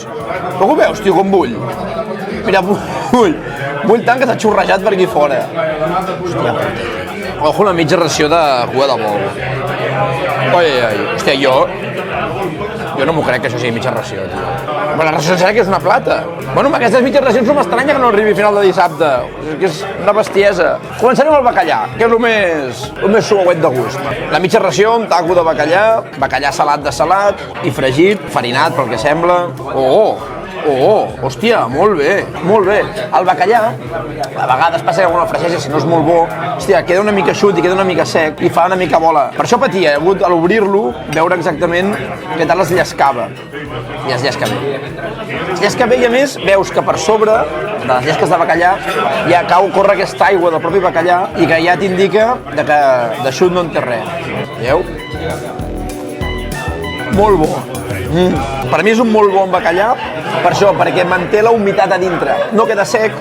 veus? No ho veus, tio, com bull? Mira, bull tant que s'ha xorrejat per aquí fora. Hòstia, ojo la mitja ració de cua de bou. Hòstia, jo no m'ho crec que això sigui mitja ració, tio. Però la ració serà que és una plata. Bueno, amb aquestes mitges racions no m'estranya que no arribi a final de dissabte. Que és una bestiesa. Començarem amb el bacallà, que és el més suauet de gust. La mitja ració, un taco de bacallà salat de salat i fregit, farinat pel que sembla. Hòstia, molt bé. El bacallà, a vegades passa que quan el fregeix, si no és molt bo, hòstia, queda una mica eixut i queda una mica sec i fa una mica bola. Per això patia, he hagut, a l'obrir-lo, veure exactament què tal es llescava. I es llesca bé. Es llesca bé i, a més, veus que per sobre de les llesques de bacallà ja corre aquesta aigua del propi bacallà i que ja t'indica que d'eixut no en té res. Veieu? Molt bo. Per mi és un molt bon bacallà, per això, perquè manté la humitat a dintre. No queda sec,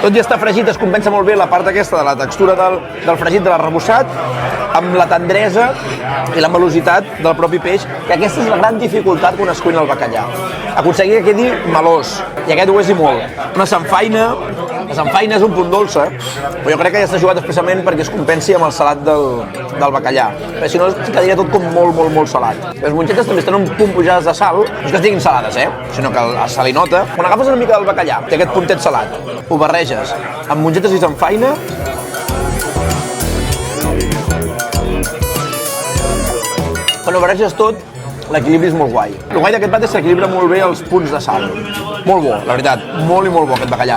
tot i estar fregit es compensa molt bé la part aquesta de la textura del fregit, de l'arrebossat, amb la tendresa i la melositat del propi peix, que aquesta és la gran dificultat quan es cuina el bacallà. Aconseguir que quedi melós, i aquest ho és i molt. La samfaina és un punt dolça, però jo crec que ja està jugat expressament perquè es compensi amb el salat del bacallà. Perquè si no, quedaria tot com molt salat. Les mongetes també estan un punt pujades de sal, no és que estiguin salades, sinó que el salinota, quan agafes una mica del bacallà, té aquest puntet salat, ho barreges amb mongetes i samfaina, quan ho barreges tot, l'equilibri és molt guai. El guai d'aquest plat és que equilibra molt bé els punts de sal. Molt bo, la veritat, molt i molt bo aquest bacallà.